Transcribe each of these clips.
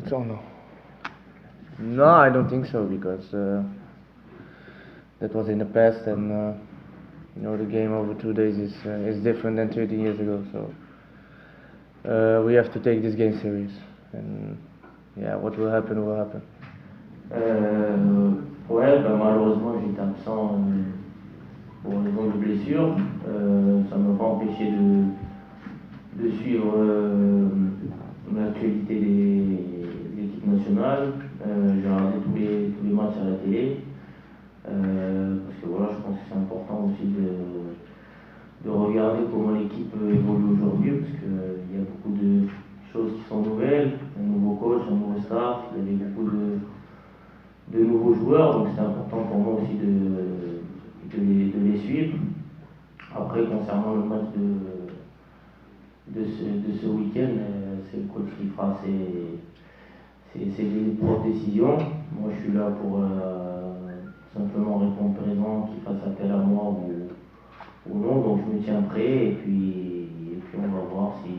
So no, I don't think so, because that was in the past, and the game over 2 days is different than 30 years ago. So we have to take this game serious, and yeah, what will happen will happen. Ouais, malheureusement j'étais absent pour raison de blessure. Ça ne m'a pas empêché de suivre l'actualité de l'équipe nationale. J'ai regardé tous les matchs à la télé. Parce que voilà, je pense que c'est important aussi de regarder comment l'équipe évolue aujourd'hui, parce qu'il y a beaucoup de choses qui sont nouvelles, un nouveau coach, un nouveau staff, il y avait beaucoup de nouveaux joueurs, donc c'est important pour moi aussi de les suivre. Après, concernant le match de ce week-end, c'est le coach qui fera ses propres décisions. Moi, je suis là pour simplement répondre présent, qu'il fasse appel à moi ou non, donc je me tiens prêt, et puis on va voir si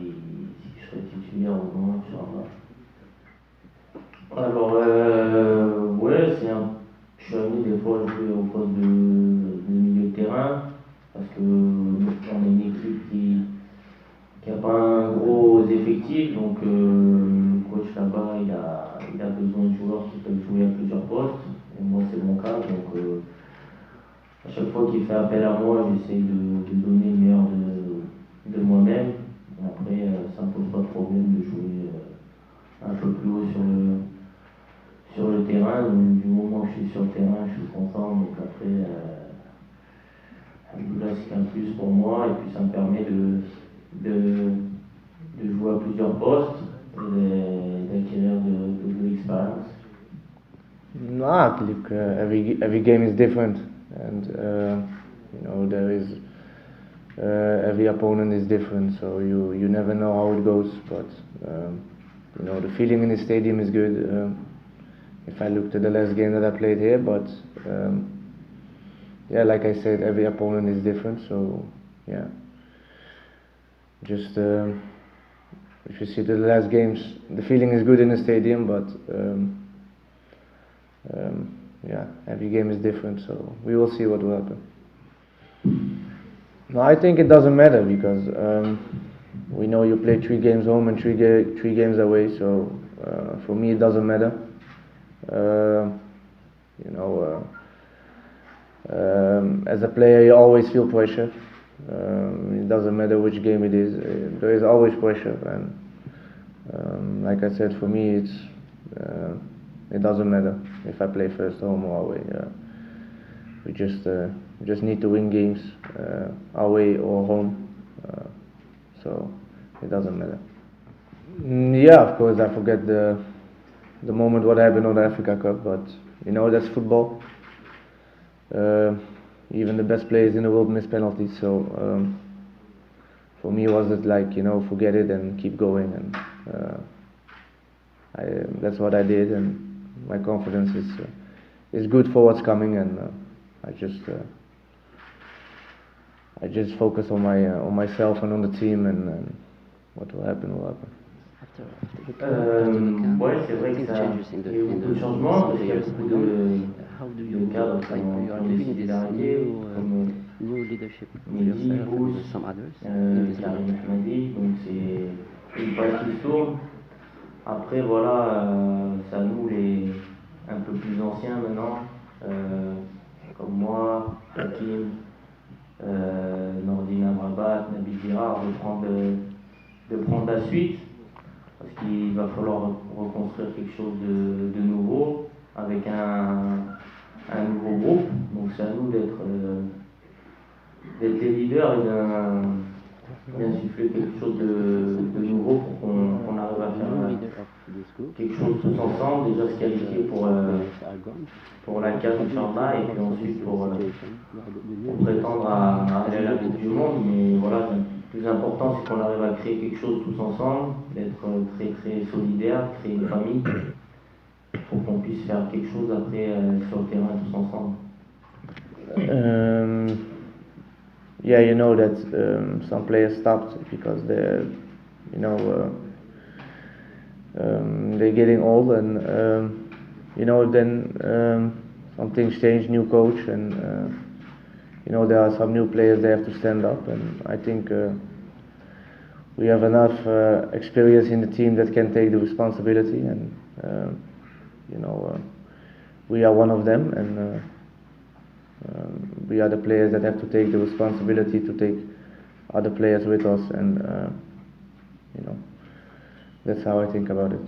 je serai titulaire ou non sur un match. Alors, ouais, je suis amené des fois à jouer au poste de milieu de terrain, parce que on est une équipe qui n'a pas un gros effectif, donc le coach là-bas il a besoin de joueurs qui peuvent jouer à plusieurs postes, et moi c'est mon cas, donc à chaque fois qu'il fait appel à moi, j'essaie de donner le meilleur de moi-même. Après, ça ne pose pas de problème de jouer un peu plus haut sur le terrain. Donc, du moment que je suis sur le terrain, je suis content. Donc après, là, c'est un plus pour moi, et puis ça me permet de jouer à plusieurs postes et d'acquérir de l'expérience. No, look, every game is different, and there is every opponent is different, so you never know how it goes. But the feeling in the stadium is good. If I look to the last game that I played here, but yeah, like I said, every opponent is different. So yeah, just if you see the last games, the feeling is good in the stadium, but yeah, every game is different. So we will see what will happen. No, I think it doesn't matter, because we know you play 3 games home and 3 games away. So for me, it doesn't matter. As a player, you always feel pressure. It doesn't matter which game it is. There is always pressure, and like I said, for me, it doesn't matter if I play first home or away. We just need to win games, away or home. So it doesn't matter. Yeah, of course, I forget the moment what happened on the Africa Cup, but that's football. Even the best players in the world miss penalties, so for me, was it like, forget it and keep going, and that's what I did, and my confidence is good for what's coming, and I just focus on myself and on the team, and what will happen will happen. Ouais, c'est vrai que ça, il y a eu beaucoup de changements, parce qu'il y a beaucoup de cadres qui ont décidé d'arrêter, comme Mehdi, Bous, Karim Ahmadi, donc c'est une page qui se tourne. Après, voilà, c'est à nous, un peu plus anciens maintenant, comme moi, Hakim, Nordin Amrabat, Nabil Girard, de prendre la suite, parce qu'il va falloir reconstruire quelque chose de nouveau, avec un nouveau groupe. Donc c'est à nous d'être les leaders et d'insuffler quelque chose de nouveau pour qu'on arrive à faire quelque chose tous ensemble, déjà se qualifier pour la CAN, Inch'Allah, et puis ensuite pour prétendre à aller à la Coupe du Monde. Mais voilà, le plus important, c'est qu'on arrive à créer quelque chose tous ensemble, d'être très très solidaire, créer une famille, pour qu'on puisse faire quelque chose après sur le terrain tous ensemble. Yeah, you know that some players stopped because they're getting old, and then some things change, new coach, and there are some new players they have to stand up, and I think we have enough experience in the team that can take the responsibility, and we are one of them, and we are the players that have to take the responsibility to take other players with us, and that's how I think about it.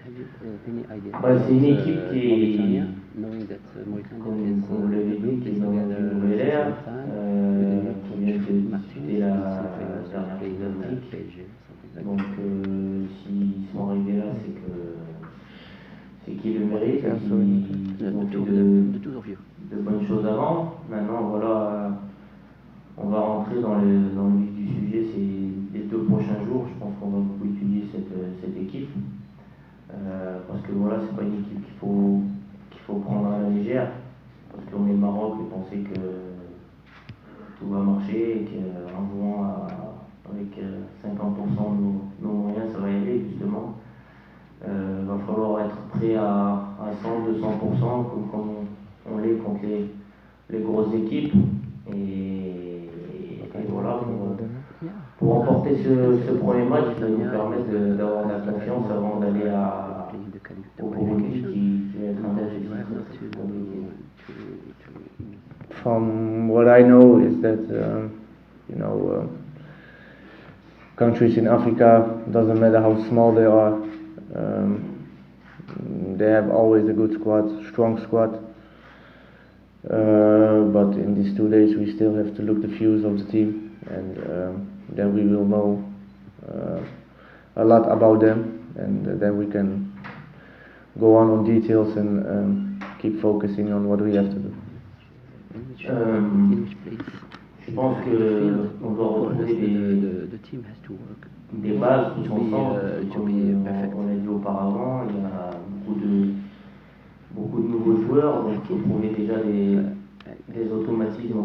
Have you any idea C'est une équipe qui Mauritania, knowing that Mauritania comme is vous l'avez dit, qui est dans une nouvelle ère, qui vient de disputer la dernière Atlantique. Donc s'ils sont arrivés là, c'est qu'ils le méritent, et qu'ils ont fait de bonnes choses avant. Maintenant, voilà, on va rentrer dans le vif du sujet les 2 prochains jours. Je pense qu'on va beaucoup étudier cette équipe. Parce que voilà, c'est pas une équipe qu'il faut prendre à la légère, parce qu'on est le Maroc et penser que tout va marcher et qu'en jouant avec 50% de nos moyens, ça va y aller justement. Va falloir être prêt à 100-200% comme on l'est contre les grosses équipes, et voilà, pour remporter ce premier match, ça va nous permettre d'avoir de la confiance avant d'aller au Burundi qui va être un match compliqué. From what I know is that countries in Africa, doesn't matter how small they are, they have always a good squad, strong squad. But in these 2 days we still have to look the views of the team, and then we will know a lot about them, and then we can go on details and keep focusing on what we have to do. Je pense qu'on doit retrouver des bases tous ensemble, comme on l'a dit auparavant. Il y a beaucoup de nouveaux joueurs, donc il faut trouver déjà des automatismes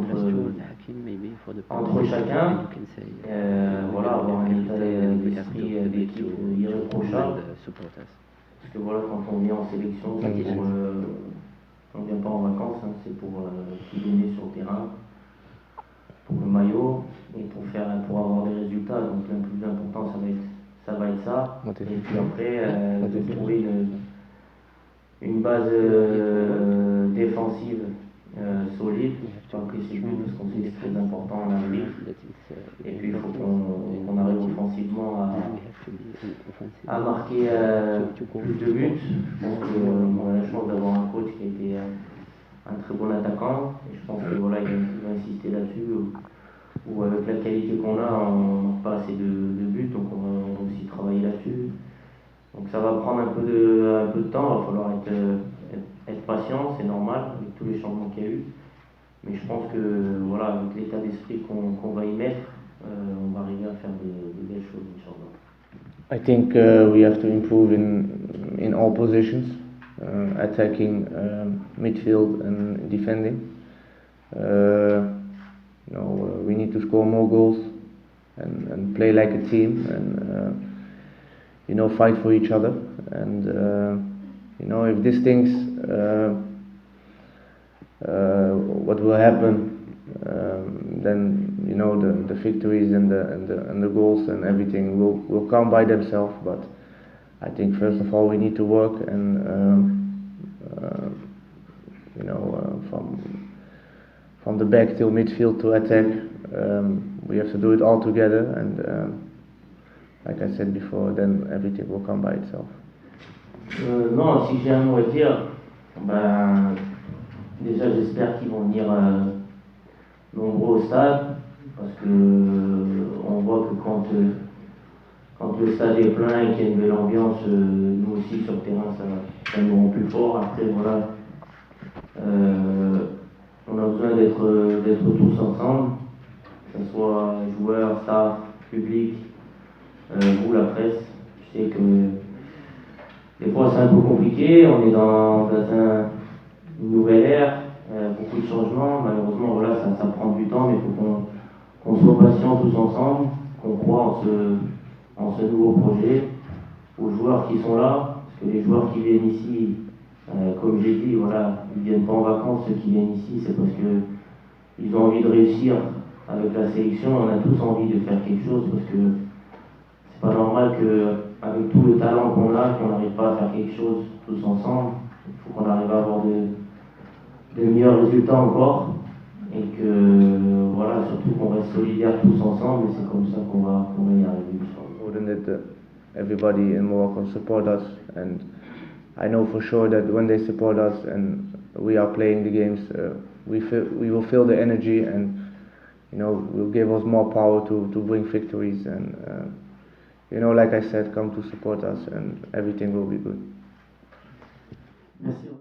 entre chacun. Voilà, avoir un état d'esprit d'équipe irréprochable. Parce que voilà, quand on vient en sélection, on ne vient pas en vacances, hein, c'est pour tout donner sur le terrain, pour le maillot, et pour avoir des résultats. Donc le plus important, ça va être ça. Et puis après, de trouver une base défensive solide, pas que c'est but, parce qu'on sait que c'est très important en Afrique. Et puis il faut qu'on arrive offensivement à marquer plus de buts. Je pense qu'on a la chance d'avoir un coach qui a été un très bon attaquant, et je pense que voilà, il va insister là-dessus, ou avec la qualité qu'on a, on n'a pas assez de buts, donc on va aussi travailler là-dessus. Donc ça va prendre un peu de temps, il va falloir être patient, c'est normal avec tous les changements qu'il y a eu. Mais je pense que voilà, avec l'état d'esprit qu'on va y mettre, on va arriver à faire de belles choses, Inch'Allah. I think we have to improve in all positions, attacking, midfield, and defending. We need to score more goals and play like a team, and fight for each other. And if these things, what will happen, then the victories and the goals and everything will come by themselves. But I think first of all we need to work, and from the back till midfield to attack, we have to do it all together, and like I said before, then everything will come by itself. Non, si j'ai un mot à dire, déjà j'espère qu'ils vont venir nombreux au stade, parce que on voit que quand le stade est plein et qu'il y a une belle ambiance, nous aussi sur le terrain ça nous rend plus fort. Après voilà, on a besoin d'être tous ensemble, que ce soit joueurs, staff, public, vous la presse. Je sais que des fois c'est un peu compliqué, on est dans une nouvelle ère, beaucoup de changements, malheureusement voilà, ça prend du temps, mais il faut qu'on soit patient tous ensemble, qu'on croit en ce nouveau projet, aux joueurs qui sont là, parce que les joueurs qui viennent ici, comme j'ai dit, voilà, ils viennent pas en vacances, ceux qui viennent ici, c'est parce que ils ont envie de réussir avec la sélection. On a tous envie de faire quelque chose, parce que c'est pas normal qu'avec tout le talent qu'on a, qu'on n'arrive pas à faire quelque chose tous ensemble. Il faut qu'on arrive à avoir de meilleurs résultats encore, et que voilà, surtout qu'on reste solidaires tous ensemble, et c'est comme ça qu'on va y arriver. Important that everybody in Morocco support us, and I know for sure that when they support us and we are playing the games, we will feel the energy, and will give us more power to bring victories, and like I said, come to support us and everything will be good. Merci.